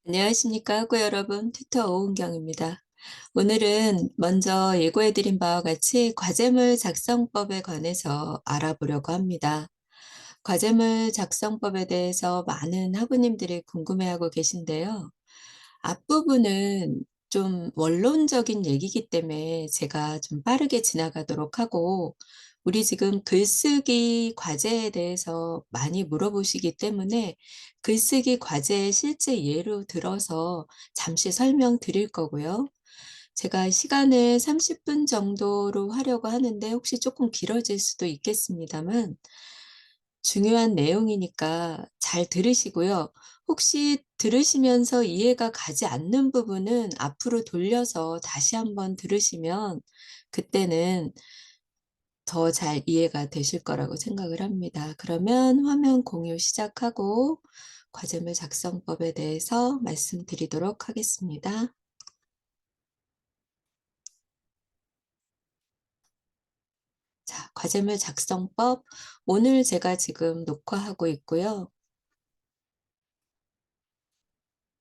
안녕하십니까, 학우 여러분. 튜터 오은경입니다. 오늘은 먼저 예고해드린 바와 같이 과제물 작성법에 관해서 알아보려고 합니다. 과제물 작성법에 대해서 많은 학우님들이 궁금해하고 계신데요. 앞부분은 좀 원론적인 얘기이기 때문에 제가 좀 빠르게 지나가도록 하고, 우리 지금 글쓰기 과제에 대해서 많이 물어보시기 때문에 글쓰기 과제 실제 예로 들어서 잠시 설명드릴 거고요. 제가 시간을 30분 정도로 하려고 하는데 혹시 조금 길어질 수도 있겠습니다만 중요한 내용이니까 잘 들으시고요. 혹시 들으시면서 이해가 가지 않는 부분은 앞으로 돌려서 다시 한번 들으시면 그때는 더 잘 이해가 되실 거라고 생각을 합니다. 그러면 화면 공유 시작하고 과제물 작성법에 대해서 말씀드리도록 하겠습니다. 자, 과제물 작성법. 오늘 제가 지금 녹화하고 있고요.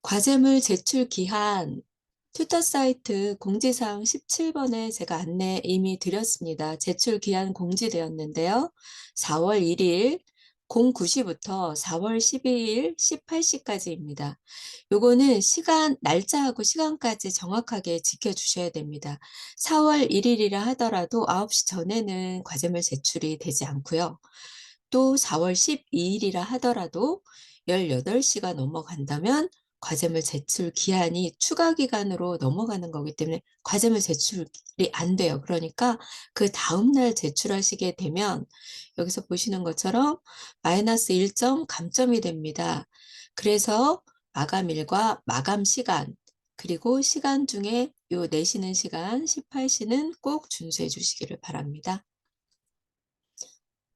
과제물 제출 기한 튜터 사이트 공지사항 17번에 제가 안내 이미 드렸습니다. 제출 기한 공지되었는데요. 4월 1일 09시부터 4월 12일 18시까지입니다. 요거는 날짜하고 시간까지 정확하게 지켜주셔야 됩니다. 4월 1일이라 하더라도 9시 전에는 과제물 제출이 되지 않고요. 또 4월 12일이라 하더라도 18시가 넘어간다면 과제물 제출 기한이 추가 기간으로 넘어가는 거기 때문에 과제물 제출이 안 돼요. 그러니까 그 다음날 제출하시게 되면 여기서 보시는 것처럼 마이너스 1점 감점이 됩니다. 그래서 마감일과 마감 시간, 그리고 시간 중에 요 내시는 시간 18시는 꼭 준수해 주시기를 바랍니다.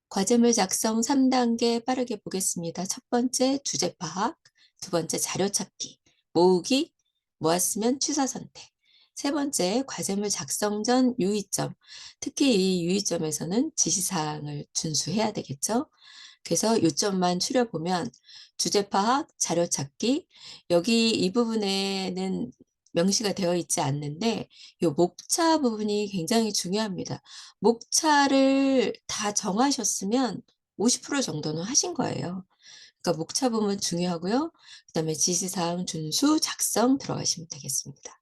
과제물 작성 3단계 빠르게 보겠습니다. 첫 번째 주제 파악, 두 번째 자료 찾기, 모으기, 모았으면 취사 선택. 세 번째 과제물 작성 전 유의점, 특히 이 유의점에서는 지시사항을 준수해야 되겠죠. 그래서 요점만 추려보면 주제 파악, 자료 찾기, 여기 이 부분에는 명시가 되어 있지 않는데 이 목차 부분이 굉장히 중요합니다. 목차를 다 정하셨으면 50% 정도는 하신 거예요. 그러니까 목차 부분 중요하고요. 그다음에 지시사항 준수, 작성 들어가시면 되겠습니다.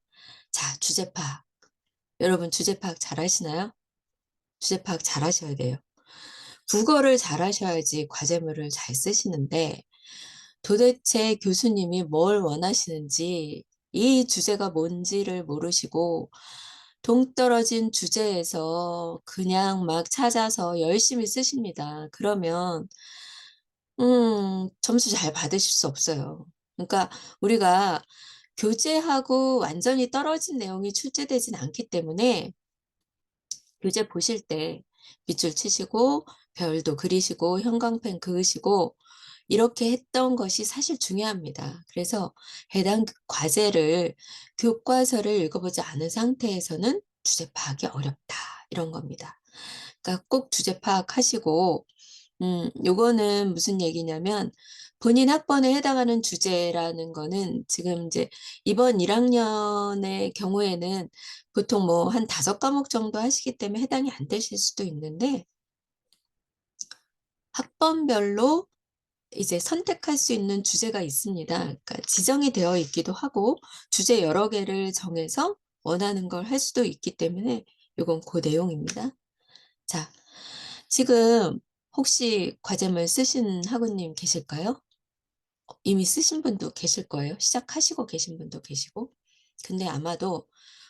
자, 주제 파악. 여러분 주제 파악 잘 하시나요? 주제 파악 잘 하셔야 돼요. 국어를 잘 하셔야지 과제물을 잘 쓰시는데 도대체 교수님이 뭘 원하시는지 이 주제가 뭔지를 모르시고 동떨어진 주제에서 그냥 막 찾아서 열심히 쓰십니다. 그러면 점수 잘 받으실 수 없어요. 그러니까 우리가 교재하고 완전히 떨어진 내용이 출제되진 않기 때문에 교재 보실 때 밑줄 치시고 별도 그리시고 형광펜 그으시고 이렇게 했던 것이 사실 중요합니다. 그래서 해당 과제를 교과서를 읽어보지 않은 상태에서는 주제 파악이 어렵다. 이런 겁니다. 그러니까 꼭 주제 파악하시고 요거는 무슨 얘기냐면 본인 학번에 해당하는 주제라는 거는 지금 이제 이번 1학년의 경우에는 보통 뭐 한 5과목 정도 하시기 때문에 해당이 안 되실 수도 있는데 학번별로 이제 선택할 수 있는 주제가 있습니다. 그러니까 지정이 되어 있기도 하고 주제 여러 개를 정해서 원하는 걸 할 수도 있기 때문에 요건 그 내용입니다. 자, 지금 혹시 과제물 쓰신 학우님 계실까요? 이미 쓰신 분도 계실 거예요. 시작하시고 계신 분도 계시고. 근데 아마도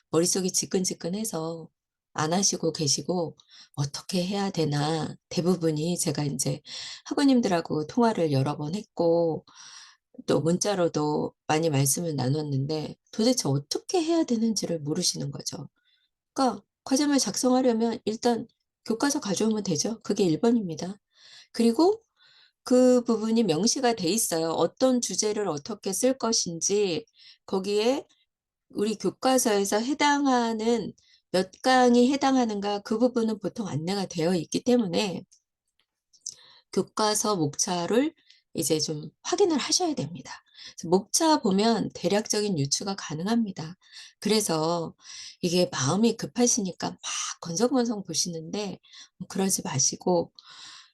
머릿속이 지끈지끈해서 안 하시고 계시고 어떻게 해야 되나 대부분이 제가 이제 학우님들하고 통화를 여러 번 했고 또 문자로도 많이 말씀을 나눴는데 도대체 어떻게 해야 되는지를 모르시는 거죠. 그러니까 과제물 작성하려면 일단 교과서 가져오면 되죠. 그게 1번입니다. 그리고 그 부분이 명시가 돼 있어요. 어떤 주제를 어떻게 쓸 것인지 거기에 우리 교과서에서 해당하는 몇 강이 해당하는가 그 부분은 보통 안내가 되어 있기 때문에 교과서 목차를 이제 좀 확인을 하셔야 됩니다. 그래서 목차 보면 대략적인 유추가 가능합니다. 그래서 이게 마음이 급하시니까 막 건성건성 보시는데 그러지 마시고,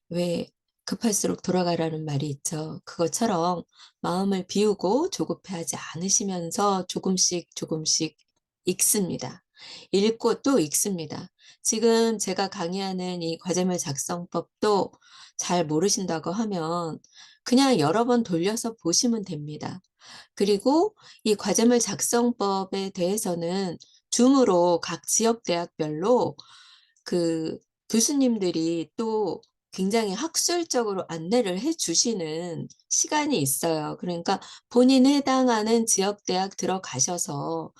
왜 급할수록 돌아가라는 말이 있죠. 그것처럼 마음을 비우고 조급해하지 않으시면서 조금씩 조금씩 읽습니다. 읽고 또 읽습니다. 지금 제가 강의하는 이 과제물 작성법도 잘 모르신다고 하면 그냥 여러 번 돌려서 보시면 됩니다. 그리고 이 과제물 작성법에 대해서는 줌으로 각 지역 대학별로 그 교수님들이 또 굉장히 학술적으로 안내를 해 주시는 시간이 있어요. 그러니까 본인 해당하는 지역 대학 들어가셔서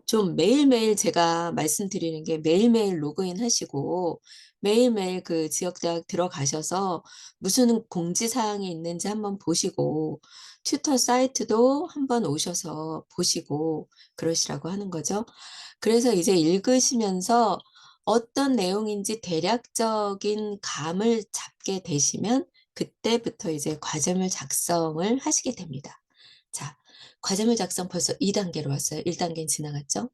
좀 매일매일, 제가 말씀드리는 게 매일매일 로그인 하시고 매일매일 그 지역대학 들어가셔서 무슨 공지사항이 있는지 한번 보시고 튜터 사이트도 한번 오셔서 보시고 그러시라고 하는 거죠. 그래서 이제 읽으시면서 어떤 내용인지 대략적인 감을 잡게 되시면 그때부터 이제 과제물 작성을 하시게 됩니다. 자, 과제물 작성 벌써 2단계로 왔어요. 1단계는 지나갔죠.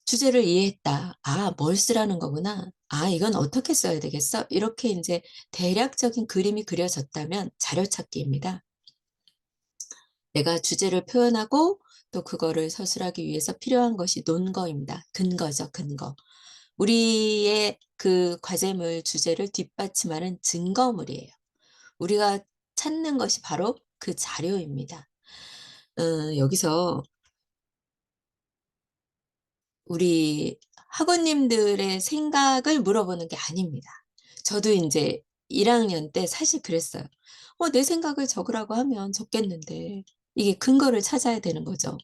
주제를 이해했다. 아, 뭘 쓰라는 거구나. 아, 이건 어떻게 써야 되겠어? 이렇게 이제 대략적인 그림이 그려졌다면 자료 찾기입니다. 내가 주제를 표현하고 또 그거를 서술하기 위해서 필요한 것이 논거입니다. 근거죠, 근거. 우리의 그 과제물 주제를 뒷받침하는 증거물이에요. 우리가 찾는 것이 바로 그 자료입니다. 여기서 우리 학우님들의 생각을 물어보는 게 아닙니다. 저도 이제 1학년 때 사실 그랬어요. 내 생각을 적으라고 하면 적겠는데 이게 근거를 찾아야 되는 거죠.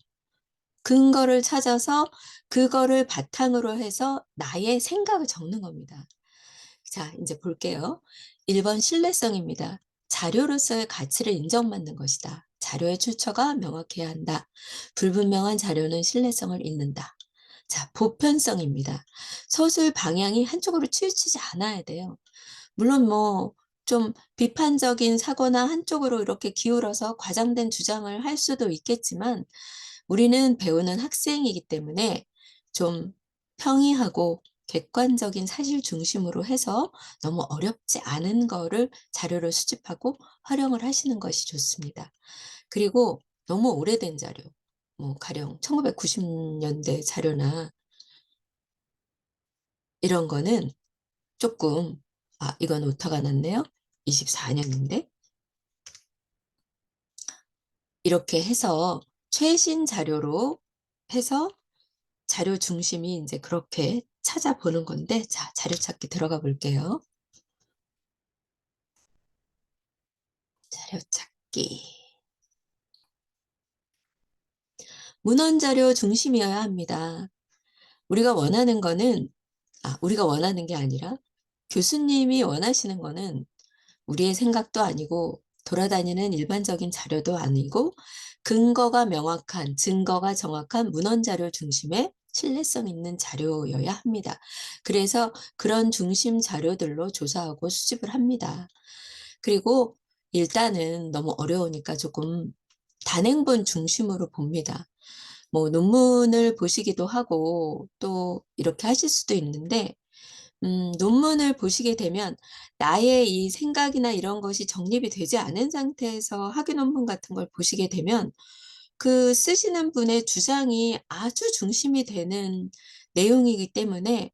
근거를 찾아서 그거를 바탕으로 해서 나의 생각을 적는 겁니다. 자, 이제 볼게요. 1번 신뢰성입니다. 자료로서의 가치를 인정받는 것이다. 자료의 출처가 명확해야 한다. 불분명한 자료는 신뢰성을 잃는다. 자, 보편성입니다. 서술 방향이 한쪽으로 치우치지 않아야 돼요. 물론 뭐 좀 비판적인 사고나 한쪽으로 이렇게 기울어서 과장된 주장을 할 수도 있겠지만 우리는 배우는 학생이기 때문에 좀 평이하고 객관적인 사실 중심으로 해서 너무 어렵지 않은 거를 자료로 수집하고 활용을 하시는 것이 좋습니다. 그리고 너무 오래된 자료, 뭐 가령 1990년대 자료나 이런 거는 조금, 이건 오타가 났네요. 24년인데 이렇게 해서 최신 자료로 해서 자료 중심이 이제 그렇게 찾아보는 건데, 자, 자료 찾기 들어가 볼게요. 자료 찾기. 문헌 자료 중심이어야 합니다. 우리가 원하는 거는, 우리가 원하는 게 아니라 교수님이 원하시는 거는 우리의 생각도 아니고 돌아다니는 일반적인 자료도 아니고 근거가 명확한, 증거가 정확한 문헌 자료 중심의 신뢰성 있는 자료여야 합니다. 그래서 그런 중심 자료들로 조사하고 수집을 합니다. 그리고 일단은 너무 어려우니까 조금 단행본 중심으로 봅니다. 뭐 논문을 보시기도 하고 또 이렇게 하실 수도 있는데, 논문을 보시게 되면 나의 이 생각이나 이런 것이 정립이 되지 않은 상태에서 학위 논문 같은 걸 보시게 되면 그 쓰시는 분의 주장이 아주 중심이 되는 내용이기 때문에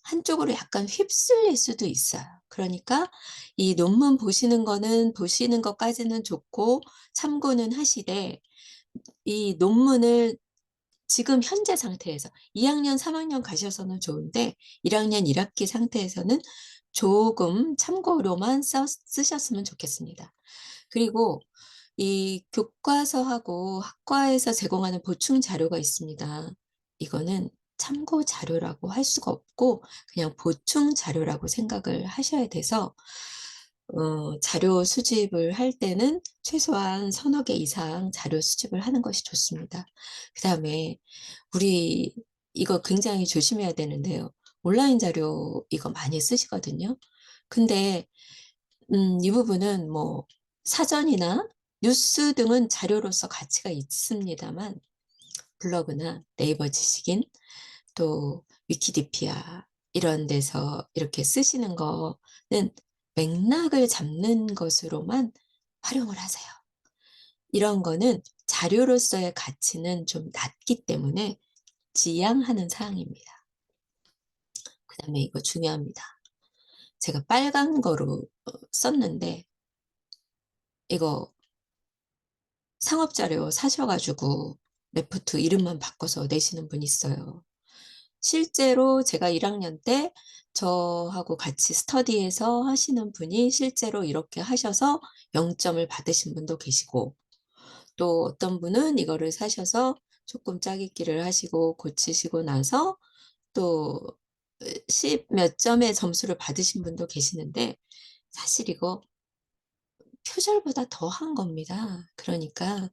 한쪽으로 약간 휩쓸릴 수도 있어요. 그러니까 이 논문 보시는 거는 보시는 것까지는 좋고 참고는 하시되, 이 논문을 지금 현재 상태에서 2학년, 3학년 가셔서는 좋은데 1학년 1학기 상태에서는 조금 참고로만 쓰셨으면 좋겠습니다. 그리고 이 교과서하고 학과에서 제공하는 보충 자료가 있습니다. 이거는 참고 자료라고 할 수가 없고 그냥 보충 자료라고 생각을 하셔야 돼서 자료 수집을 할 때는 최소한 서너 개 이상 자료 수집을 하는 것이 좋습니다. 그 다음에 우리 이거 굉장히 조심해야 되는데요. 온라인 자료 이거 많이 쓰시거든요. 근데 이 부분은 뭐 사전이나 뉴스 등은 자료로서 가치가 있습니다만 블로그나 네이버 지식인 또 위키디피아 이런 데서 이렇게 쓰시는 거는 맥락을 잡는 것으로만 활용을 하세요. 이런 거는 자료로서의 가치는 좀 낮기 때문에 지양하는 사항입니다. 그다음에 이거 중요합니다. 제가 빨간 거로 썼는데 이거 상업자료 사셔 가지고 레포트 이름만 바꿔서 내시는 분이 있어요. 실제로 제가 1학년 때 저하고 같이 스터디해서 하시는 분이 실제로 이렇게 하셔서 0점을 받으신 분도 계시고, 또 어떤 분은 이거를 사셔서 조금 짜깁기를 하시고 고치시고 나서 또 10 몇 점의 점수를 받으신 분도 계시는데, 사실 이거 표절보다 더한 겁니다. 그러니까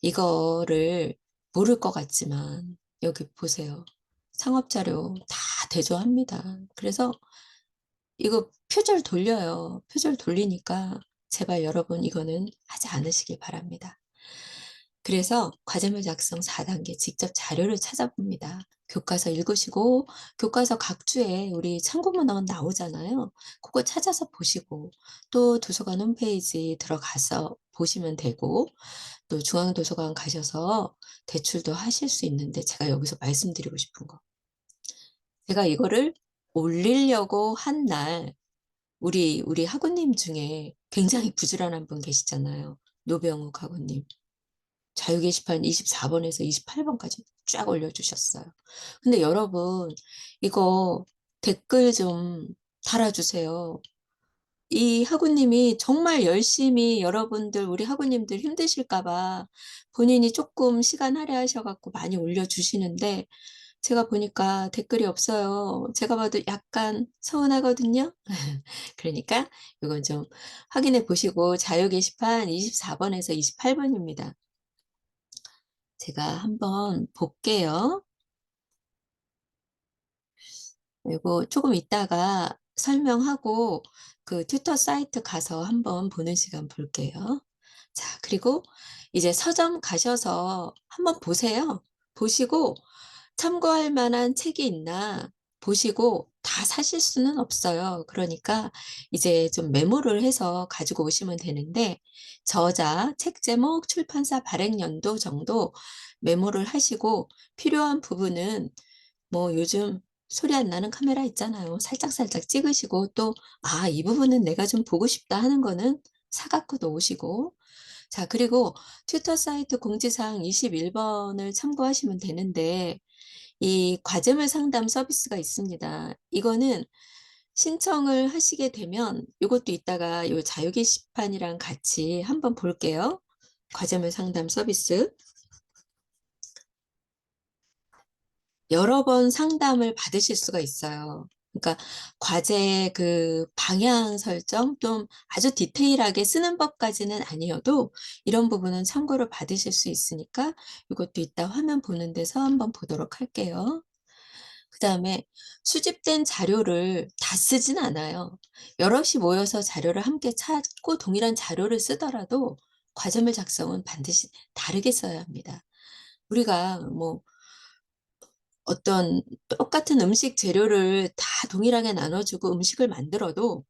이거를 모를 것 같지만 여기 보세요. 상업자료 다 대조합니다. 그래서 이거 표절 돌려요. 표절 돌리니까 제발 여러분 이거는 하지 않으시길 바랍니다. 그래서 과제물 작성 4단계 직접 자료를 찾아봅니다. 교과서 읽으시고 교과서 각 주에 우리 참고문헌 나오잖아요. 그거 찾아서 보시고 또 도서관 홈페이지 들어가서 보시면 되고, 또 중앙도서관 가셔서 대출도 하실 수 있는데, 제가 여기서 말씀드리고 싶은 거. 제가 이거를 올리려고 한 날 우리 학우님 중에 굉장히 부지런한 분 계시잖아요. 노병욱 학우님. 자유 게시판 24번에서 28번까지 쫙 올려주셨어요. 근데 여러분, 이거 댓글 좀 달아주세요. 이 학우님이 정말 열심히 여러분들, 우리 학우님들 힘드실까 봐 본인이 조금 시간 할애하셔갖고 많이 올려주시는데, 제가 보니까 댓글이 없어요. 제가 봐도 약간 서운하거든요. 그러니까 이건 좀 확인해 보시고, 자유 게시판 24번에서 28번입니다. 제가 한번 볼게요. 그리고 조금 있다가 설명하고 그 튜터 사이트 가서 한번 보는 시간 볼게요. 자, 그리고 이제 서점 가셔서 한번 보세요. 보시고 참고할 만한 책이 있나 보시고 다 사실 수는 없어요. 그러니까 이제 좀 메모를 해서 가지고 오시면 되는데, 저자, 책 제목, 출판사 발행 연도 정도 메모를 하시고, 필요한 부분은 뭐 요즘 소리 안 나는 카메라 있잖아요. 살짝살짝 찍으시고, 또 이 부분은 내가 좀 보고 싶다 하는 거는 사 갖고도 오시고. 자, 그리고 튜터 사이트 공지사항 21번을 참고하시면 되는데, 이 과제물 상담 서비스가 있습니다. 이거는 신청을 하시게 되면, 이것도 이따가 요 자유 게시판이랑 같이 한번 볼게요. 과제물 상담 서비스. 여러 번 상담을 받으실 수가 있어요. 그러니까 과제 그 방향 설정 좀 아주 디테일하게 쓰는 법까지는 아니어도 이런 부분은 참고를 받으실 수 있으니까, 이것도 이따 화면 보는 데서 한번 보도록 할게요. 그다음에 수집된 자료를 다 쓰진 않아요. 여럿이 모여서 자료를 함께 찾고 동일한 자료를 쓰더라도 과제물 작성은 반드시 다르게 써야 합니다. 우리가 뭐 어떤 똑같은 음식 재료를 다 동일하게 나눠주고 음식을 만들어도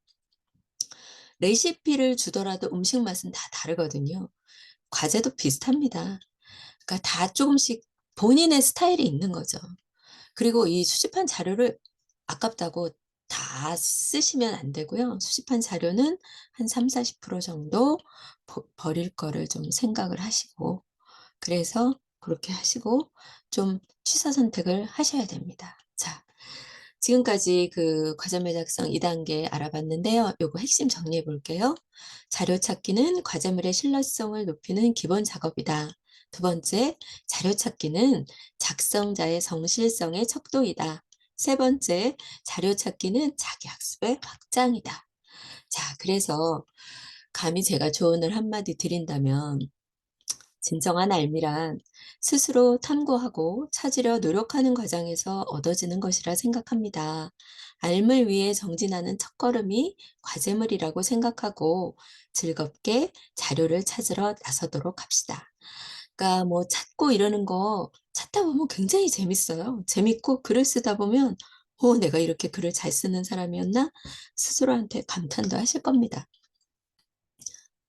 레시피를 주더라도 음식 맛은 다 다르거든요. 과제도 비슷합니다. 그러니까 다 조금씩 본인의 스타일이 있는 거죠. 그리고 이 수집한 자료를 아깝다고 다 쓰시면 안 되고요. 수집한 자료는 한 30-40% 정도 버릴 거를 좀 생각을 하시고, 그래서 그렇게 하시고 좀 취사 선택을 하셔야 됩니다. 자, 지금까지 그 과제물 작성 2단계 알아봤는데요. 요거 핵심 정리해 볼게요. 자료 찾기는 과제물의 신뢰성을 높이는 기본 작업이다. 두 번째, 자료 찾기는 작성자의 성실성의 척도이다. 세 번째, 자료 찾기는 자기 학습의 확장이다. 자, 그래서 감히 제가 조언을 한마디 드린다면, 진정한 알미란 스스로 탐구하고 찾으려 노력하는 과정에서 얻어지는 것이라 생각합니다. 알을 위해 정진하는 첫걸음이 과제물이라고 생각하고 즐겁게 자료를 찾으러 나서도록 합시다. 그러니까 뭐 찾고 이러는 거 찾다 보면 굉장히 재밌어요. 재밌고 글을 쓰다 보면 내가 이렇게 글을 잘 쓰는 사람이었나? 스스로한테 감탄도 하실 겁니다.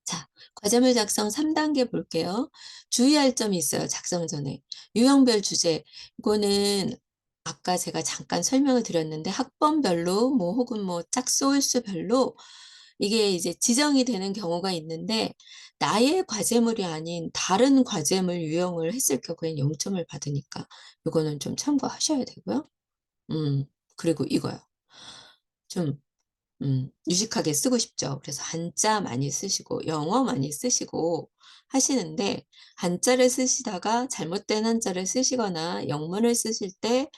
자, 과제물 작성 3단계 볼게요. 주의할 점이 있어요, 작성 전에. 유형별 주제. 이거는 아까 제가 잠깐 설명을 드렸는데 학번별로 뭐 혹은 뭐 짝소일수별로 이게 이제 지정이 되는 경우가 있는데 나의 과제물이 아닌 다른 과제물 유형을 했을 경우에는 0점을 받으니까 이거는 좀 참고하셔야 되고요. 그리고 이거요. 좀 유식하게 쓰고 싶죠. 그래서 한자 많이 쓰시고 영어 많이 쓰시고 하시는데 한자를 쓰시다가 잘못된 한자를 쓰시거나 영문을 쓰실 때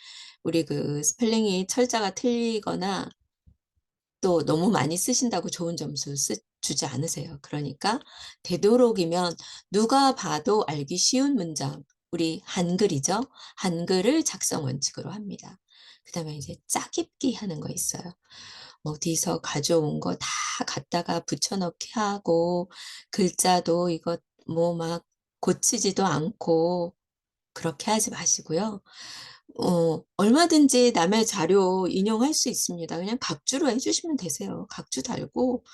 우리 그 스펠링이 철자가 틀리거나 또 너무 많이 쓰신다고 좋은 점수 주지 않으세요. 그러니까 되도록이면 누가 봐도 알기 쉬운 문장, 우리 한글이죠. 한글을 작성 원칙으로 합니다. 그다음에 이제 짜깁기 하는 거 있어요. 어디서 가져온 거 다 갖다가 붙여넣기 하고 글자도 이거 뭐 막 고치지도 않고 그렇게 하지 마시고요. 얼마든지 남의 자료 인용할 수 있습니다. 그냥 각주로 해주시면 되세요. 각주 달고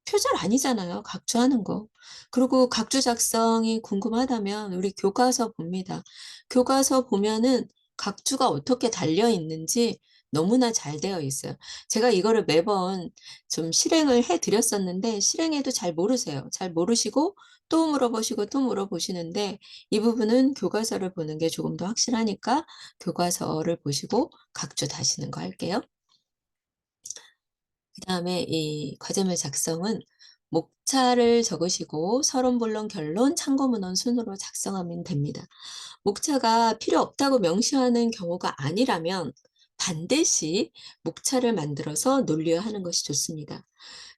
표절 아니잖아요, 각주하는 거. 그리고 각주 작성이 궁금하다면 우리 교과서 봅니다. 교과서 보면은 각주가 어떻게 달려 있는지 너무나 잘 되어 있어요. 제가 이거를 매번 좀 실행을 해 드렸었는데 실행해도 잘 모르세요. 잘 모르시고 또 물어보시고 또 물어보시는데 이 부분은 교과서를 보는 게 조금 더 확실하니까 교과서를 보시고 각주 다시는 거 할게요. 그다음에 이 과제물 작성은 목차를 적으시고 서론, 본론, 결론, 참고 문헌 순으로 작성하면 됩니다. 목차가 필요 없다고 명시하는 경우가 아니라면 반드시 목차를 만들어서 논리화 하는 것이 좋습니다.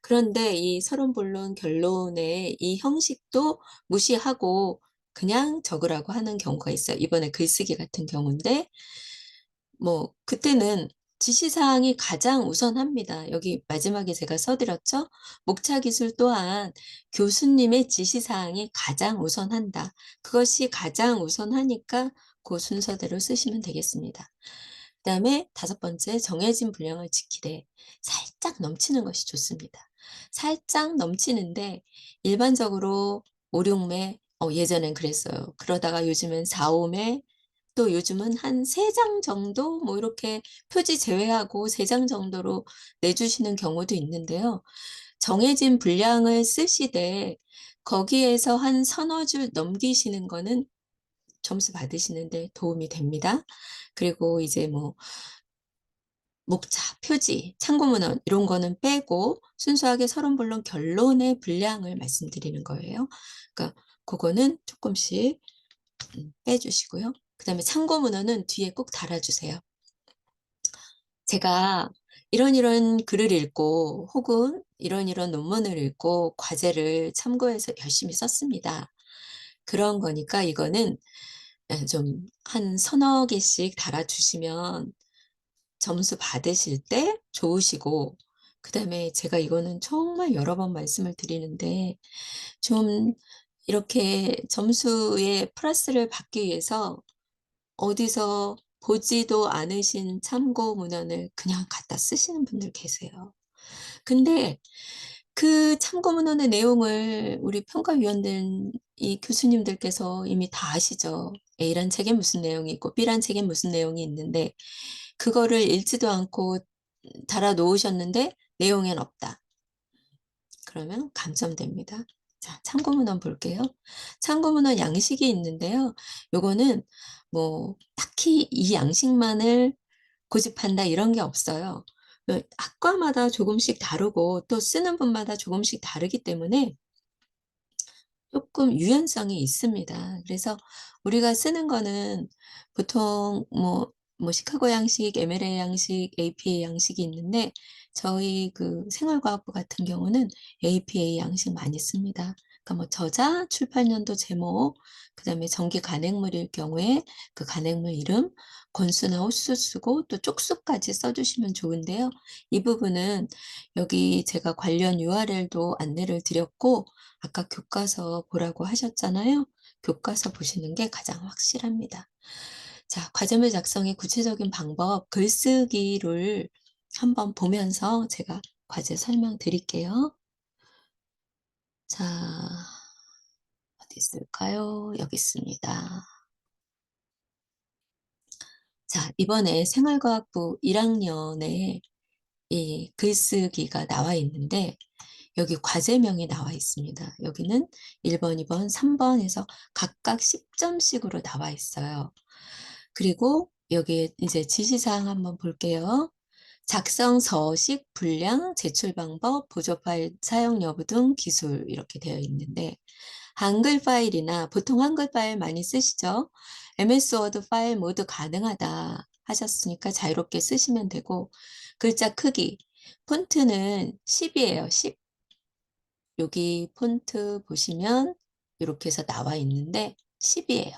그런데 이 서론, 본론, 결론의 이 형식도 무시하고 그냥 적으라고 하는 경우가 있어요. 이번에 글쓰기 같은 경우인데 뭐 그때는 지시사항이 가장 우선합니다. 여기 마지막에 제가 써드렸죠? 목차 기술 또한 교수님의 지시사항이 가장 우선한다. 그것이 가장 우선하니까 그 순서대로 쓰시면 되겠습니다. 그다음에 5번째 정해진 분량을 지키되 살짝 넘치는 것이 좋습니다. 살짝 넘치는데 일반적으로 5, 6매 예전엔 그랬어요. 그러다가 요즘엔 4, 5매 또 요즘은 한 3장 정도 뭐 이렇게 표지 제외하고 3장 정도로 내주시는 경우도 있는데요. 정해진 분량을 쓰시되 거기에서 한 서너 줄 넘기시는 거는 점수 받으시는 데 도움이 됩니다. 그리고 이제 뭐 목차, 표지, 참고문헌 이런 거는 빼고 순수하게 서론, 본론, 결론의 분량을 말씀드리는 거예요. 그러니까 그거는 조금씩 빼주시고요. 그다음에 참고 문헌은 뒤에 꼭 달아주세요. 제가 이런 글을 읽고 혹은 이런 논문을 읽고 과제를 참고해서 열심히 썼습니다. 그런 거니까 이거는 좀 한 서너 개씩 달아주시면 점수 받으실 때 좋으시고 그다음에 제가 이거는 정말 여러 번 말씀을 드리는데 좀 이렇게 점수에 플러스를 받기 위해서 어디서 보지도 않으신 참고 문헌을 그냥 갖다 쓰시는 분들 계세요. 근데 그 참고 문헌의 내용을 우리 평가위원들 이 교수님들께서 이미 다 아시죠. A란 책에 무슨 내용이 있고 B란 책에 무슨 내용이 있는데 그거를 읽지도 않고 달아 놓으셨는데 내용엔 없다. 그러면 감점됩니다. 자, 참고문헌 볼게요. 참고문헌 양식이 있는데요. 요거는 뭐 딱히 이 양식만을 고집한다 이런 게 없어요. 학과마다 조금씩 다르고 또 쓰는 분마다 조금씩 다르기 때문에 조금 유연성이 있습니다. 그래서 우리가 쓰는 거는 보통 뭐 뭐 시카고 양식, MLA 양식, APA 양식이 있는데 저희 그 생활과학부 같은 경우는 APA 양식 많이 씁니다. 그러니까 뭐 저자, 출판 연도 제목, 그다음에 정기 간행물일 경우에 그 간행물 이름, 권수나 호수 쓰고 또 쪽수까지 써 주시면 좋은데요. 이 부분은 여기 제가 관련 URL도 안내를 드렸고 아까 교과서 보라고 하셨잖아요. 교과서 보시는 게 가장 확실합니다. 자, 과제물 작성의 구체적인 방법, 글쓰기를 한번 보면서 제가 과제 설명드릴게요. 자, 어디 있을까요? 여기 있습니다. 자, 이번에 생활과학부 1학년에 이 글쓰기가 나와 있는데 여기 과제명이 나와 있습니다. 여기는 1번, 2번, 3번 해서 각각 10점씩으로 나와 있어요. 그리고 여기에 이제 지시사항 한번 볼게요. 작성 서식, 분량, 제출 방법, 보조 파일 사용 여부 등 기술 이렇게 되어 있는데 한글 파일이나 보통 한글 파일 많이 쓰시죠? MS 워드 파일 모두 가능하다 하셨으니까 자유롭게 쓰시면 되고 글자 크기, 폰트는 10이에요. 10. 여기 폰트 보시면 이렇게 해서 나와 있는데 10이에요.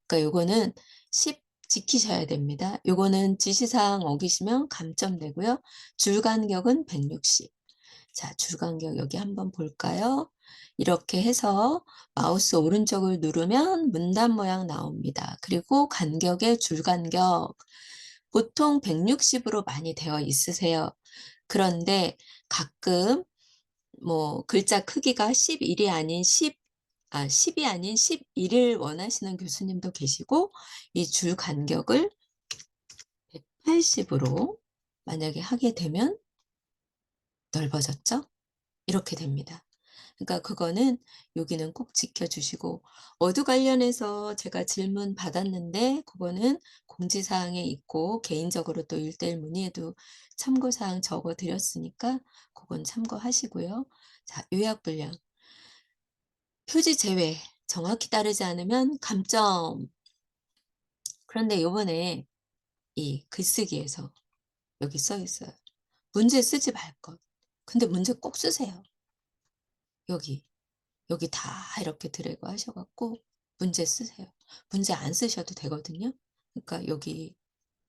그러니까 요거는 10 지키셔야 됩니다. 요거는 지시사항 어기시면 감점 되고요. 줄 간격은 160. 자, 줄 간격 여기 한번 볼까요? 이렇게 해서 마우스 오른쪽을 누르면 문단 모양 나옵니다. 그리고 간격의 줄 간격 보통 160으로 많이 되어 있으세요. 그런데 가끔 뭐 글자 크기가 11이 아닌 10이 아닌 11을 원하시는 교수님도 계시고 이 줄 간격을 180으로 만약에 하게 되면 넓어졌죠? 이렇게 됩니다. 그러니까 그거는 여기는 꼭 지켜주시고 어두 관련해서 제가 질문 받았는데 그거는 공지사항에 있고 개인적으로 또 1대1 문의에도 참고사항 적어 드렸으니까 그건 참고하시고요. 자, 요약 분량. 표지 제외 정확히 따르지 않으면 감점. 그런데 요번에 이 글쓰기에서 여기 써 있어요. 문제 쓰지 말 것. 근데 문제 꼭 쓰세요. 여기. 여기 다 이렇게 드래그 하셔 갖고 문제 쓰세요. 문제 안 쓰셔도 되거든요. 그러니까 여기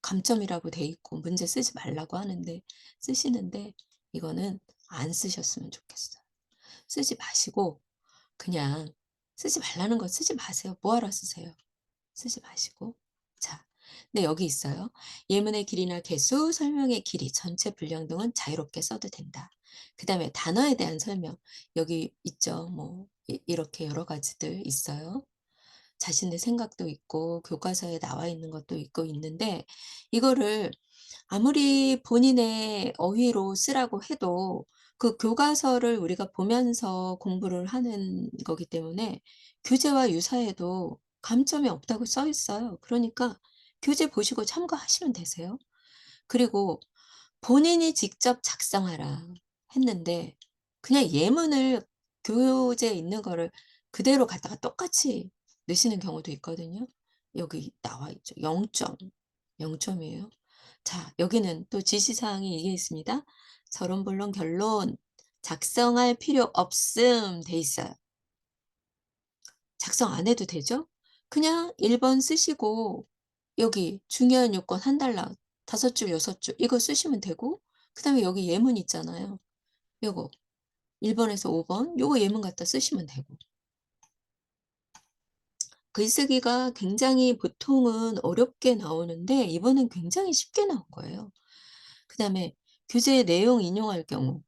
감점이라고 돼 있고 문제 쓰지 말라고 하는데 쓰시는데 이거는 안 쓰셨으면 좋겠어요. 쓰지 마시고 그냥 쓰지 말라는 거 쓰지 마세요. 뭐하러 쓰세요? 쓰지 마시고. 자, 근데 여기 있어요. 예문의 길이나 개수, 설명의 길이, 전체 분량 등은 자유롭게 써도 된다. 그 다음에 단어에 대한 설명. 여기 있죠. 뭐, 이렇게 여러 가지들 있어요. 자신의 생각도 있고, 교과서에 나와 있는 것도 있고 있는데, 이거를 아무리 본인의 어휘로 쓰라고 해도 그 교과서를 우리가 보면서 공부를 하는 거기 때문에 교재와 유사해도 감점이 없다고 써 있어요. 그러니까 교재 보시고 참고하시면 되세요. 그리고 본인이 직접 작성하라 했는데 그냥 예문을 교재에 있는 거를 그대로 갖다가 똑같이 넣으시는 경우도 있거든요. 여기 나와 있죠. 0점. 0점이에요. 자, 여기는 또 지시사항이 이게 있습니다. 서론, 본론, 결론 작성할 필요 없음 돼 있어요. 작성 안 해도 되죠? 그냥 1번 쓰시고 여기 중요한 요건 한 달락 5줄, 6줄 이거 쓰시면 되고 그다음에 여기 예문 있잖아요. 요거 1번에서 5번 요거 예문 갖다 쓰시면 되고 글쓰기가 굉장히 보통은 어렵게 나오는데 이번엔 굉장히 쉽게 나온 거예요. 그다음에 교재 내용 인용할 경우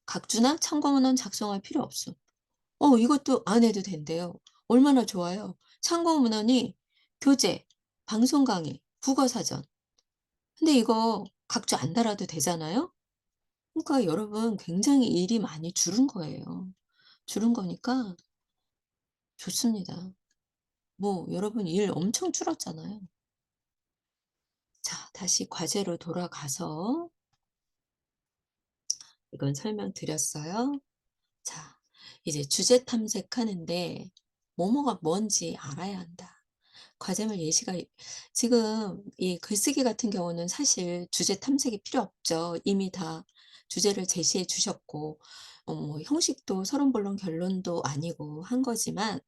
각주나 참고문헌 작성할 필요 없음. 이것도 안 해도 된대요. 얼마나 좋아요. 참고문헌이 교재, 방송 강의, 국어사전. 근데 이거 각주 안 달아도 되잖아요. 그러니까 여러분 굉장히 일이 많이 줄은 거예요. 줄은 거니까 좋습니다. 뭐 여러분 일 엄청 줄었잖아요. 자, 다시 과제로 돌아가서 이건 설명드렸어요. 자, 이제 주제 탐색하는데 뭐뭐가 뭔지 알아야 한다. 과제물 예시가 지금 이 글쓰기 같은 경우는 사실 주제 탐색이 필요 없죠. 이미 다 주제를 제시해 주셨고 뭐 형식도 서론본론 결론도 아니고 한 거지만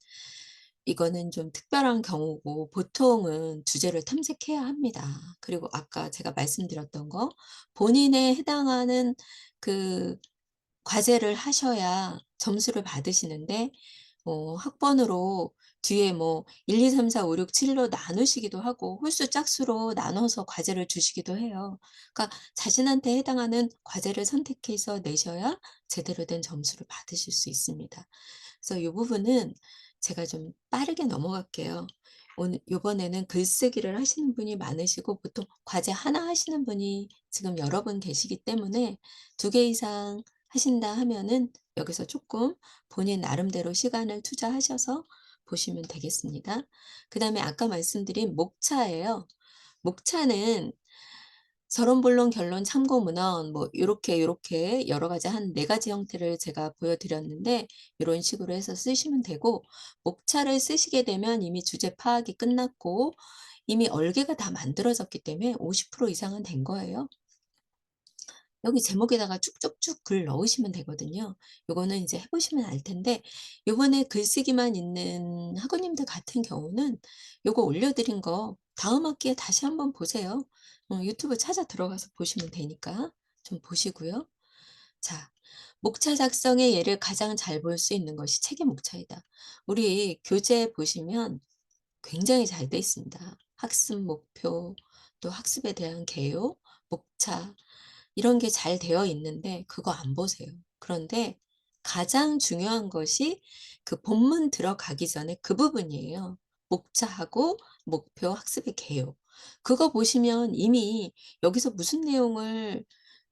이거는 좀 특별한 경우고 보통은 주제를 탐색해야 합니다. 그리고 아까 제가 말씀드렸던 거 본인에 해당하는 그 과제를 하셔야 점수를 받으시는데 학번으로 뒤에 뭐 1, 2, 3, 4, 5, 6, 7로 나누시기도 하고 홀수 짝수로 나눠서 과제를 주시기도 해요. 그러니까 자신한테 해당하는 과제를 선택해서 내셔야 제대로 된 점수를 받으실 수 있습니다. 그래서 이 부분은 제가 좀 빠르게 넘어갈게요. 오늘 요번에는 글쓰기를 하시는 분이 많으시고 보통 과제 하나 하시는 분이 지금 여러 분 계시기 때문에 2개 이상 하신다 하면은 여기서 조금 본인 나름대로 시간을 투자하셔서 보시면 되겠습니다. 그다음에 아까 말씀드린 목차예요. 목차는 서론, 본론, 결론, 참고 문헌 뭐 요렇게 여러 가지 한 4 가지 형태를 제가 보여 드렸는데 요런 식으로 해서 쓰시면 되고 목차를 쓰시게 되면 이미 주제 파악이 끝났고 이미 얼개가 다 만들어졌기 때문에 50% 이상은 된 거예요. 여기 제목에다가 쭉쭉쭉 글 넣으시면 되거든요. 요거는 이제 해 보시면 알 텐데 요번에 글쓰기만 있는 학우님들 같은 경우는 요거 올려 드린 거 다음 학기에 다시 한번 보세요. 유튜브 찾아 들어가서 보시면 되니까 좀 보시고요. 자, 목차 작성의 예를 가장 잘 볼 수 있는 것이 책의 목차이다. 우리 교재 보시면 굉장히 잘 돼 있습니다. 학습 목표, 또 학습에 대한 개요, 목차 이런 게 잘 되어 있는데 그거 안 보세요. 그런데 가장 중요한 것이 그 본문 들어가기 전에 그 부분이에요. 목차하고 목표, 학습의 개요. 그거 보시면 이미 여기서 무슨 내용을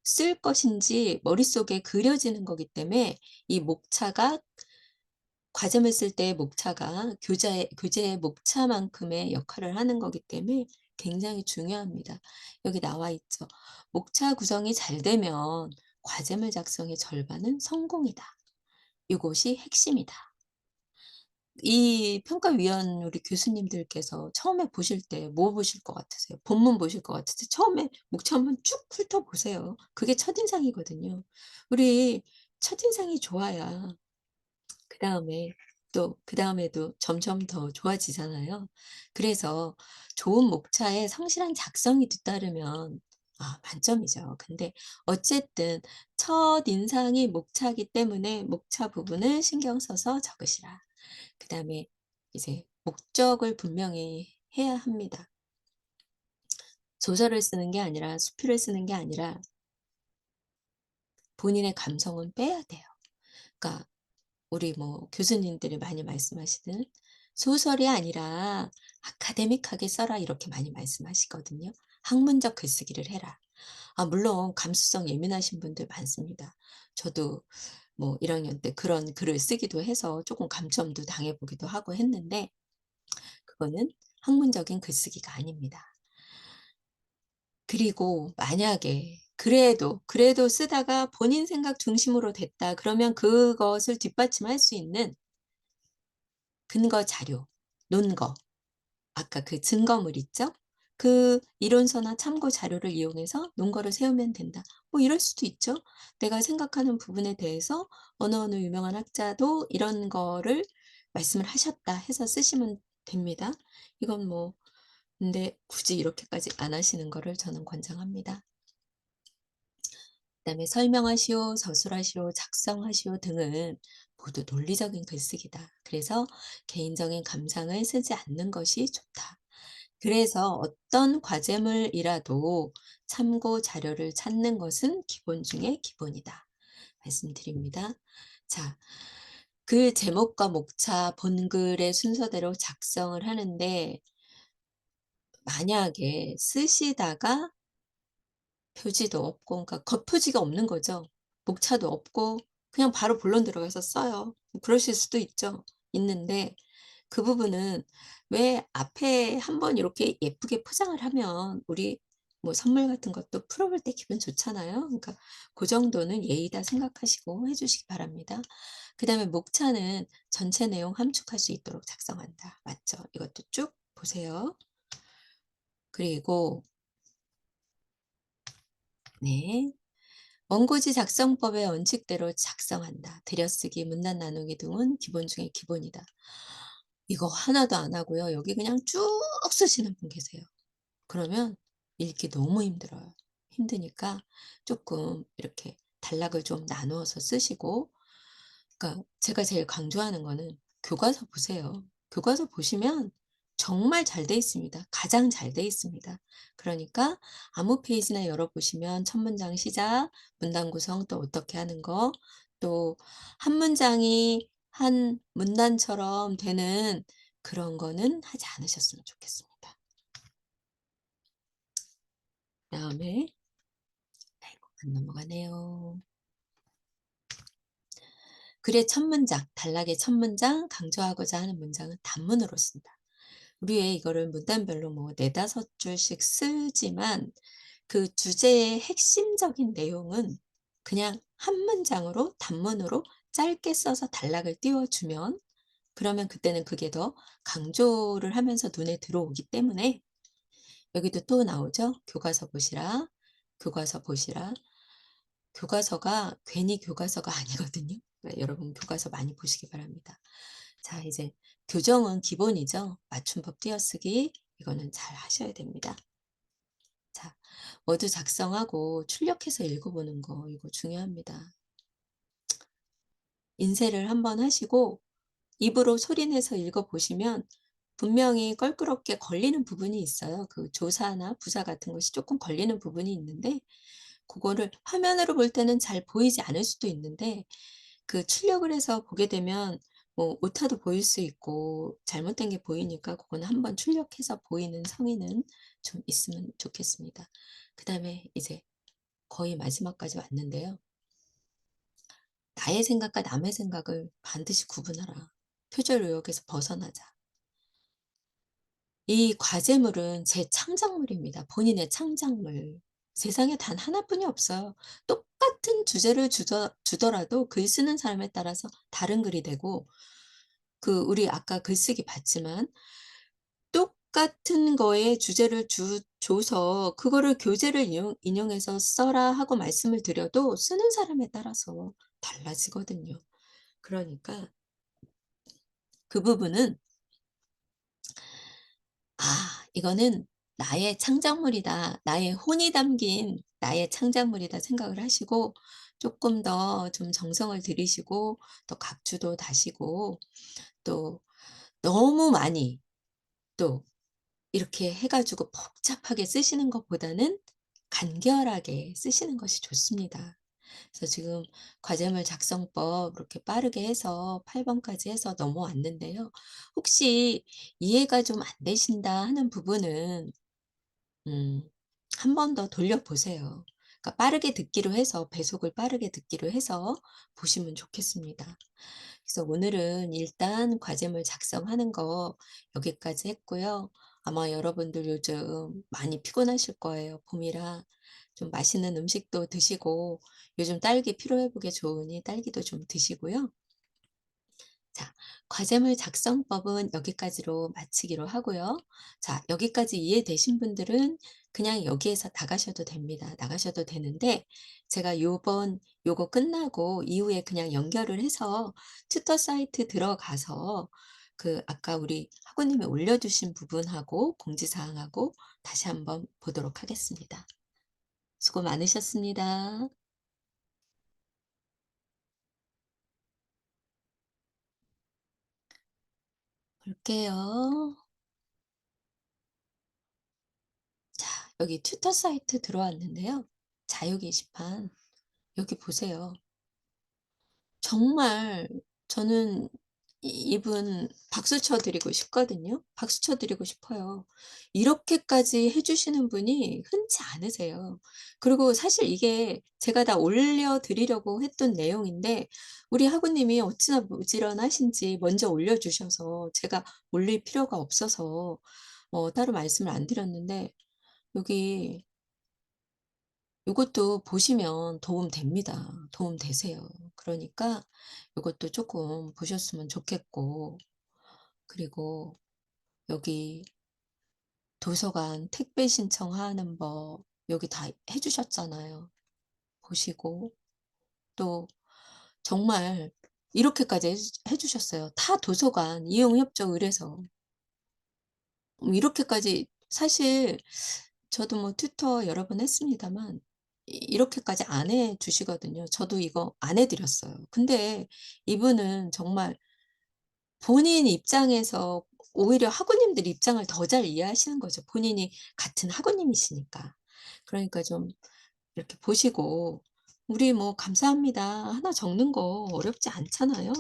쓸 것인지 머릿속에 그려지는 거기 때문에 이 목차가 과제물 쓸 때 목차가 교재의 목차만큼의 역할을 하는 거기 때문에 굉장히 중요합니다. 여기 나와 있죠. 목차 구성이 잘 되면 과제물 작성의 절반은 성공이다. 이것이 핵심이다. 이 평가위원 우리 교수님들께서 처음에 보실 때 뭐 보실 것 같으세요? 본문 보실 것 같으세요? 처음에 목차 한번 쭉 훑어보세요. 그게 첫인상이거든요. 우리 첫인상이 좋아야 그다음에도 점점 더 좋아지잖아요. 그래서 좋은 목차에 성실한 작성이 뒤따르면 만점이죠. 근데 어쨌든 첫인상이 목차이기 때문에 목차 부분을 신경 써서 적으시라. 그다음에 이제 목적을 분명히 해야 합니다. 소설을 쓰는 게 아니라 수필을 쓰는 게 아니라 본인의 감성은 빼야 돼요. 그러니까 우리 뭐 교수님들이 많이 말씀하시는 "소설이 아니라 아카데믹하게 써라." 이렇게 많이 말씀하시거든요. "학문적 글쓰기를 해라." 물론 감수성 예민하신 분들 많습니다. 저도 뭐 1 학년 때 그런 글을 쓰기도 해서 조금 감점도 당해 보기도 하고 했는데 그거는 학문적인 글쓰기가 아닙니다. 그리고 만약에 그래도 쓰다가 본인 생각 중심으로 됐다 그러면 그것을 뒷받침할 수 있는 근거 자료, 논거, 아까 그 증거물 있죠? 그 이론서나 참고 자료를 이용해서 논거를 세우면 된다. 뭐 이럴 수도 있죠. 내가 생각하는 부분에 대해서 어느 유명한 학자도 이런 거를 말씀을 하셨다 해서 쓰시면 됩니다. 이건 뭐 근데 굳이 이렇게까지 안 하시는 거를 저는 권장합니다. 그다음에 설명하시오, 서술하시오, 작성하시오 등은 모두 논리적인 글쓰기다. 그래서 개인적인 감상을 쓰지 않는 것이 좋다. 그래서 어떤 과제물이라도 참고 자료를 찾는 것은 기본 중에 기본이다. 말씀드립니다. 자, 글 제목과 목차, 본글의 순서대로 작성을 하는데 만약에 쓰시다가 표지도 없고 그러니까 겉표지가 없는 거죠. 목차도 없고 그냥 바로 본론 들어가서 써요. 그러실 수도 있죠. 있는데 그 부분은 왜 앞에 한번 이렇게 예쁘게 포장을 하면 우리 뭐 선물 같은 것도 풀어볼 때 기분 좋잖아요. 그러니까 그 정도는 예의다 생각하시고 해 주시기 바랍니다. 그다음에 목차는 전체 내용 함축할 수 있도록 작성한다. 맞죠? 이것도 쭉 보세요. 그리고 네. 원고지 작성법의 원칙대로 작성한다. 들여쓰기, 문단 나누기 등은 기본 중에 기본이다. 이거 하나도 안 하고요. 여기 그냥 쭉 쓰시는 분 계세요. 그러면 읽기 너무 힘들어요. 힘드니까 조금 이렇게 단락을 좀 나누어서 쓰시고, 그러니까 제가 제일 강조하는 거는 교과서 보세요. 교과서 보시면 정말 잘 돼 있습니다. 가장 잘 돼 있습니다. 그러니까 아무 페이지나 열어보시면 첫 문장 시작, 문단 구성 또 어떻게 하는 거, 또 한 문장이 한 문단처럼 되는 그런 거는 하지 않으셨으면 좋겠습니다. 그다음에 아이고 안 넘어가네요. 글의 첫 문장, 단락의 첫 문장, 강조하고자 하는 문장은 단문으로 쓴다. 우리 왜 이거를 문단별로 뭐 네다섯 줄씩 쓰지만 그 주제의 핵심적인 내용은 그냥 한 문장으로 단문으로 짧게 써서 단락을 띄워주면, 그러면 그때는 그게 더 강조를 하면서 눈에 들어오기 때문에, 여기도 또 나오죠. 교과서 보시라. 교과서 보시라. 교과서가 괜히 교과서가 아니거든요. 그러니까 여러분 교과서 많이 보시기 바랍니다. 자, 이제 교정은 기본이죠. 맞춤법 띄어쓰기 이거는 잘 하셔야 됩니다. 자, 워드 작성하고 출력해서 읽어보는 거 이거 중요합니다. 인쇄를 한번 하시고 입으로 소리내서 읽어보시면 분명히 껄끄럽게 걸리는 부분이 있어요. 그 조사나 부사 같은 것이 조금 걸리는 부분이 있는데, 그거를 화면으로 볼 때는 잘 보이지 않을 수도 있는데 그 출력을 해서 보게 되면 뭐 오타도 보일 수 있고 잘못된 게 보이니까 그거는 한번 출력해서 보이는 성의는 좀 있으면 좋겠습니다. 그다음에 이제 거의 마지막까지 왔는데요. 나의 생각과 남의 생각을 반드시 구분하라. 표절 의혹에서 벗어나자. 이 과제물은 제 창작물입니다. 본인의 창작물. 세상에 단 하나뿐이 없어요. 똑같은 주제를 주더라도 글 쓰는 사람에 따라서 다른 글이 되고, 그 우리 아까 글쓰기 봤지만 똑같은 거에 주제를 줘서 그거를 교재를 인용해서 써라 하고 말씀을 드려도 쓰는 사람에 따라서 달라지거든요. 그러니까 그 부분은 '아 이거는 나의 창작물이다. 나의 혼이 담긴 나의 창작물이다.' 생각을 하시고 조금 더 좀 정성을 들이시고 또 각주도 다시고 또 너무 많이 또 이렇게 해 가지고 복잡하게 쓰시는 것보다는 간결하게 쓰시는 것이 좋습니다. 그래서 지금 과제물 작성법 이렇게 빠르게 해서 8 번까지 해서 넘어왔는데요. 혹시 이해가 좀 안 되신다 하는 부분은 음 한 번 더 돌려보세요. 그러니까 빠르게 듣기로 해서 배속을 빠르게 듣기로 해서 보시면 좋겠습니다. 그래서 오늘은 일단 과제물 작성하는 거 여기까지 했고요. 아마 여러분들 요즘 많이 피곤하실 거예요. 봄이라 좀 맛있는 음식도 드시고, 요즘 딸기 피로 회복에 좋으니 딸기도 좀 드시고요. 자, 과제물 작성법은 여기까지로 마치기로 하고요. 자, 여기까지 이해되신 분들은 그냥 여기에서 나가셔도 됩니다. 나가셔도 되는데, 제가 요거 끝나고 이후에 그냥 연결을 해서 튜터 사이트 들어가서 그 아까 우리 학우님이 올려주신 부분하고 공지사항하고 다시 한번 보도록 하겠습니다. 수고 많으셨습니다. 볼게요. 자, 여기 튜터 사이트 들어왔는데요. 자유 게시판. 여기 보세요. 정말 저는 이분 박수 쳐 드리고 싶거든요. 박수 쳐 드리고 싶어요. 이렇게까지 해 주시는 분이 흔치 않으세요. 그리고 사실 이게 제가 다 올려 드리려고 했던 내용인데 우리 학우님이 어찌나 부지런하신지 먼저 올려 주셔서 제가 올릴 필요가 없어서 따로 말씀을 안 드렸는데, 여기 요것도 보시면 도움됩니다. 도움되세요. 그러니까 요것도 조금 보셨으면 좋겠고, 그리고 여기 도서관 택배 신청하는 법 여기 다 해 주셨잖아요. 보시고 또 정말 이렇게까지 해 주셨어요. 타 도서관 이용 협조 의뢰서. 이렇게까지 사실 저도 뭐 튜터 여러 번 했습니다만 이렇게까지 안 해 주시거든요. 저도 이거 안 해 드렸어요. 근데 이분은 정말 본인 입장에서 오히려 학우님들 입장을 더 잘 이해하시는 거죠. 본인이 같은 학우님이시니까. 그러니까 좀 이렇게 보시고 우리 뭐 "감사합니다." 하나 적는 거 어렵지 않잖아요.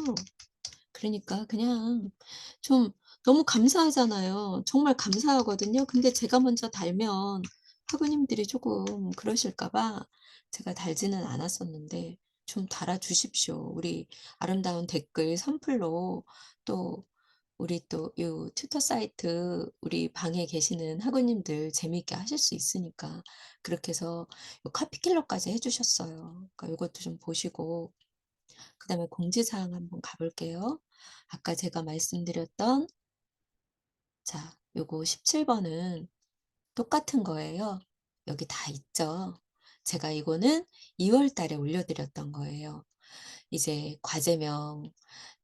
그러니까 그냥 좀 너무 감사하잖아요. 정말 감사하거든요. 근데 제가 먼저 달면 학우님들이 조금 그러실까 봐 제가 달지는 않았었는데 좀 달아 주십시오. 우리 아름다운 댓글 선플로 또 우리 또 요 튜터 사이트 우리 방에 계시는 학우님들 재미있게 하실 수 있으니까 그렇게 해서 요 카피킬러까지 해 주셨어요. 그러니까 요것도 좀 보시고 그다음에 공지사항 한번 가 볼게요. 아까 제가 말씀드렸던 자 요거 17 번은 똑같은 거예요. 여기 다 있죠. 제가 이거는 2월 달에 올려 드렸던 거예요. 이제 과제명,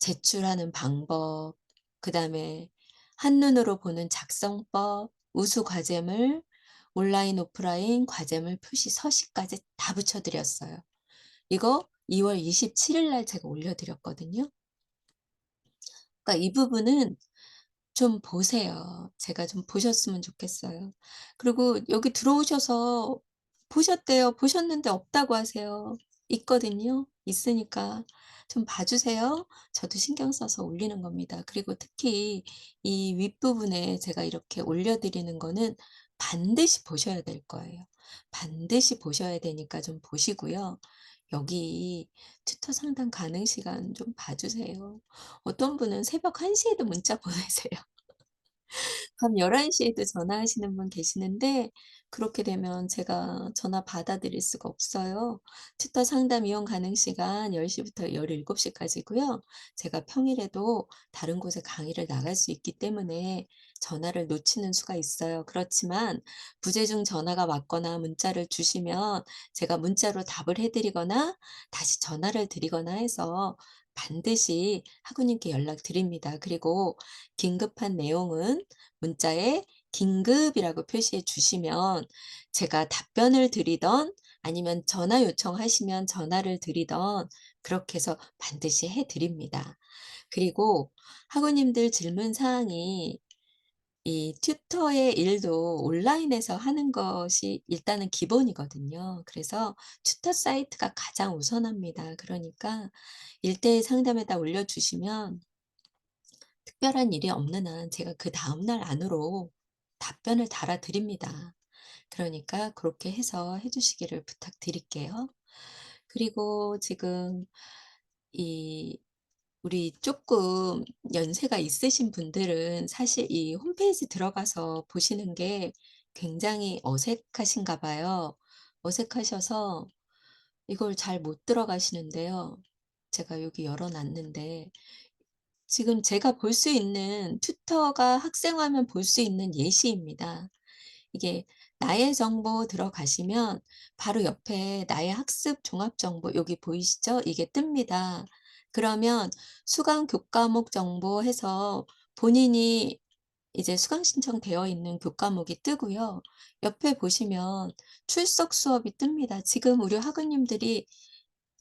제출하는 방법, 그다음에 한눈으로 보는 작성법, 우수 과제물, 온라인 오프라인 과제물 표시 서식까지 다 붙여 드렸어요. 이거 2월 27일 날 제가 올려 드렸거든요. 그러니까 이 부분은 좀 보세요. 제가 좀 보셨으면 좋겠어요. 그리고 여기 들어오셔서 보셨대요. 보셨는데 없다고 하세요. 있거든요. 있으니까 좀 봐 주세요. 저도 신경 써서 올리는 겁니다. 그리고 특히 이 윗부분에 제가 이렇게 올려 드리는 거는 반드시 보셔야 될 거예요. 반드시 보셔야 되니까 좀 보시고요. 여기 튜터 상담 가능 시간 좀 봐 주세요. 어떤 분은 새벽 1 시에도 문자 보내세요. 밤 11 시에도 전화하시는 분 계시는데 그렇게 되면 제가 전화 받아드릴 수가 없어요. 튜터 상담 이용 가능 시간 10 시부터 17 시까지고요. 제가 평일에도 다른 곳에 강의를 나갈 수 있기 때문에 전화를 놓치는 수가 있어요. 그렇지만 부재중 전화가 왔거나 문자를 주시면 제가 문자로 답을 해 드리거나 다시 전화를 드리거나 해서 반드시 학우님께 연락드립니다. 그리고 긴급한 내용은 문자에 긴급이라고 표시해 주시면 제가 답변을 드리던 아니면 전화 요청하시면 전화를 드리던 그렇게 해서 반드시 해 드립니다. 그리고 학우님들 질문 사항이 이 튜터의 일도 온라인에서 하는 것이 일단은 기본이거든요. 그래서 튜터 사이트가 가장 우선합니다. 그러니까 1:1 상담에다 올려주시면 특별한 일이 없는 한 제가 그다음 날 안으로 답변을 달아 드립니다. 그러니까 그렇게 해서 해 주시기를 부탁드릴게요. 그리고 지금 이 우리 쪼끔 연세가 있으신 분들은 사실 이 홈페이지 들어가서 보시는 게 굉장히 어색하신가 봐요. 어색하셔서 이걸 잘 못 들어가시는데요. 제가 여기 열어 놨는데 지금 제가 볼 수 있는 튜터가 학생화면 볼 수 있는 예시입니다. 이게 나의 정보 들어가시면 바로 옆에 나의 학습 종합 정보 여기 보이시죠? 이게 뜹니다. 그러면 수강 교과목 정보 해서 본인이 이제 수강 신청되어 있는 교과목이 뜨고요. 옆에 보시면 출석 수업이 뜹니다. 지금 우리 학우님들이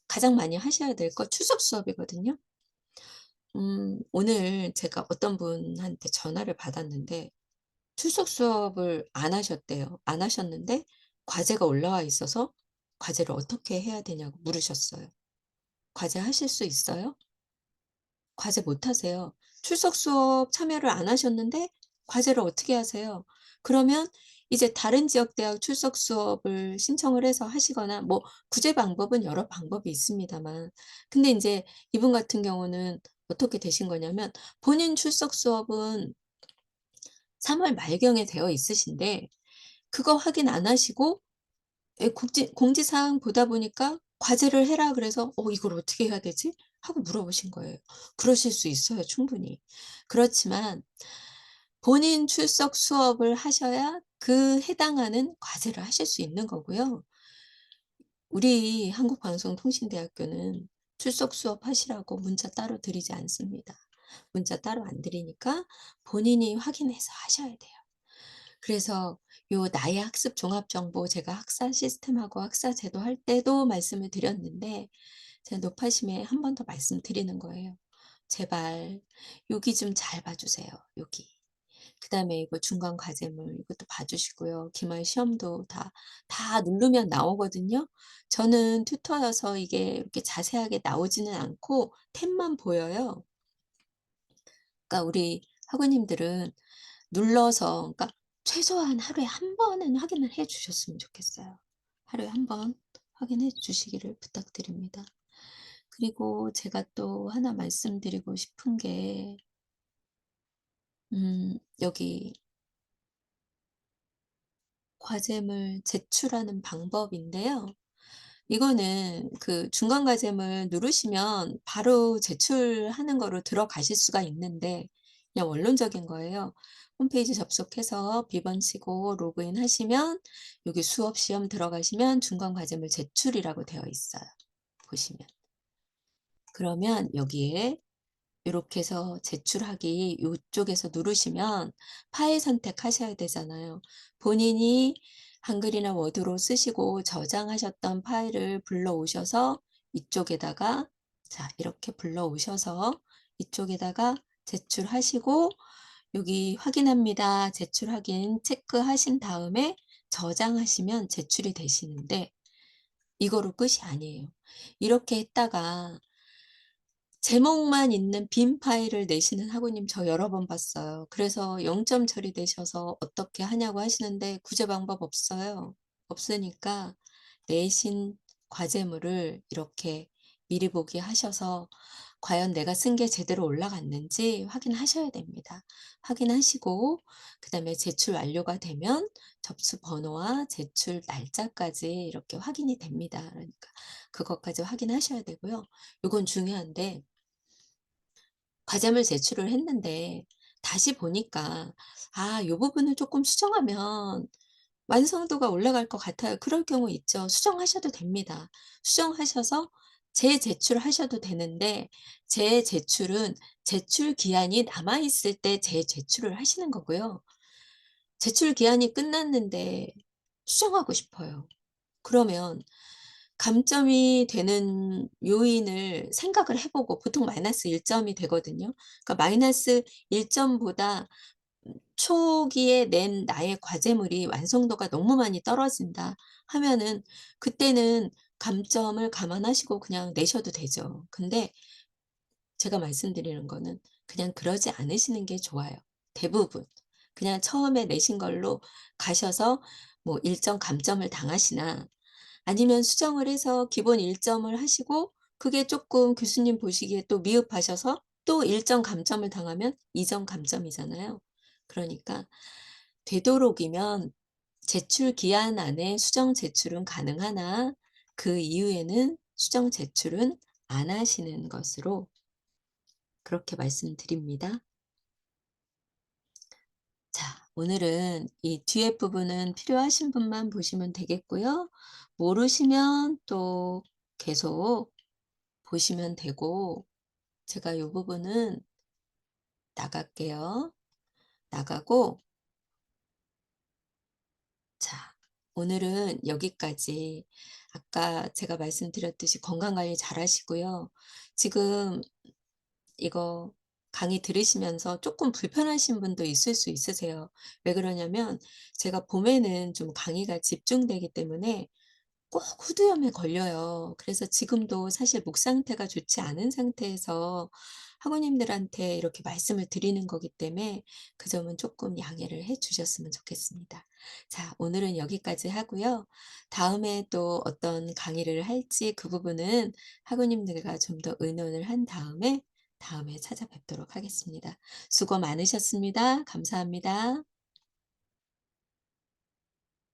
가장 많이 하셔야 될 거 출석 수업이거든요. 오늘 제가 어떤 분한테 전화를 받았는데 출석 수업을 안 하셨대요. 안 하셨는데 과제가 올라와 있어서 과제를 어떻게 해야 되냐고 물으셨어요. "과제 하실 수 있어요?" 과제 못 하세요. 출석 수업 참여를 안 하셨는데 과제를 어떻게 하세요? 그러면 이제 다른 지역 대학 출석 수업을 신청을 해서 하시거나 뭐 구제 방법은 여러 방법이 있습니다만 근데 인제 이분 같은 경우는 어떻게 되신 거냐면 본인 출석 수업은 3월 말경에 되어 있으신데 그거 확인 안 하시고 예 공지사항 보다 보니까 "과제를 해라." 그래서 이걸 어떻게 해야 되지?" 하고 물어보신 거예요. 그러실 수 있어요 충분히. 그렇지만 본인 출석 수업을 하셔야 그 해당하는 과제를 하실 수 있는 거고요. 우리 한국방송통신대학교는 출석 수업하시라고 문자 따로 드리지 않습니다. 문자 따로 안 드리니까 본인이 확인해서 하셔야 돼요. 그래서 요 나의 학습 종합 정보 제가 학사 시스템하고 학사 제도 할 때도 말씀을 드렸는데 제가 높아심에 한 번 더 말씀드리는 거예요. 제발 여기 좀 잘 봐 주세요, 여기. 그다음에 이거 중간 과제물 이것도 봐 주시고요. 기말 시험도 다 누르면 나오거든요. 저는 튜터여서 이게 이렇게 자세하게 나오지는 않고 탭만 보여요. 그러니까 우리 학우님들은 눌러서 그러니까 최소한 하루에 한 번은 확인을 해 주셨으면 좋겠어요. 하루에 한 번 확인해 주시기를 부탁드립니다. 그리고 제가 또 하나 말씀드리고 싶은 게 여기 과제물 제출하는 방법인데요. 이거는 그 중간 과제물 누르시면 바로 제출하는 거로 들어가실 수가 있는데 그냥 원론적인 거예요. 홈페이지 접속해서 비번 치고 로그인 하시면 여기 수업 시험 들어가시면 중간 과제물 제출이라고 되어 있어요. 보시면. 그러면 여기에 요렇게 해서 제출하기 요쪽에서 누르시면 파일 선택하셔야 되잖아요. 본인이 한글이나 워드로 쓰시고 저장하셨던 파일을 불러오셔서 이쪽에다가 자 이렇게 불러오셔서 이쪽에다가 제출하시고 여기 "확인합니다. 제출 확인." 체크하신 다음에 저장하시면 제출이 되시는데 이거로 끝이 아니에요. 이렇게 했다가 제목만 있는 빈 파일을 내시는 학우님 저 여러 번 봤어요. 그래서 0점 처리되셔서 "어떻게 하냐."고 하시는데 구제 방법 없어요. 없으니까 내신 과제물을 이렇게 미리 보기 하셔서 과연 내가 쓴 게 제대로 올라갔는지 확인하셔야 됩니다. 확인하시고 그다음에 제출 완료가 되면 접수 번호와 제출 날짜까지 이렇게 확인이 됩니다. 그러니까 그것까지 확인하셔야 되고요. 요건 중요한데 과제물 제출을 했는데 다시 보니까 '아 요 부분을 쪼끔 수정하면 완성도가 올라갈 것 같아요.' 그럴 경우 있죠. 수정하셔도 됩니다. 수정하셔서 재제출하셔도 되는데 재제출은 제출 기한이 남아 있을 때 재제출을 하시는 거고요. 제출 기한이 끝났는데 수정하고 싶어요. 그러면 감점이 되는 요인을 생각을 해 보고 보통 마이너스 1 점이 되거든요. 그러니까 마이너스 1 점보다 초기에 낸 나의 과제물이 완성도가 너무 많이 떨어진다 하면은 그때는 감점을 감안하시고 그냥 내셔도 되죠. 근데 제가 말씀드리는 거는 그냥 그러지 않으시는 게 좋아요. 대부분. 그냥 처음에 내신 걸로 가셔서 뭐 1점 감점을 당하시나 아니면 수정을 해서 기본 1 점을 하시고 그게 쪼끔 교수님 보시기에 또 미흡하셔서 또 1점 감점을 당하면 2점 감점이잖아요. 그러니까 되도록이면 제출 기한 안에 수정 제출은 가능하나 그 이후에는 수정 제출은 안 하시는 것으로 그렇게 말씀드립니다. 자, 오늘은 이 뒤에 부분은 필요하신 분만 보시면 되겠고요. 모르시면 또 계속 보시면 되고 제가 요 부분은 나갈게요. 나가고 자, 오늘은 여기까지 아까 제가 말씀드렸듯이 건강 관리 잘 하시고요. 지금 이거 강의 들으시면서 조금 불편하신 분도 있을 수 있으세요. 왜 그러냐면 제가 봄에는 좀 강의가 집중되기 때문에 꼭 후두염에 걸려요. 그래서 지금도 사실 목 상태가 좋지 않은 상태에서 학우님들한테 이렇게 말씀을 드리는 거기 때문에 그 점은 조금 양해를 해 주셨으면 좋겠습니다. 자, 오늘은 여기까지 하고요. 다음에 또 어떤 강의를 할지 그 부분은 학우님들과 좀 더 의논을 한 다음에 다음에 찾아뵙도록 하겠습니다. 수고 많으셨습니다. 감사합니다.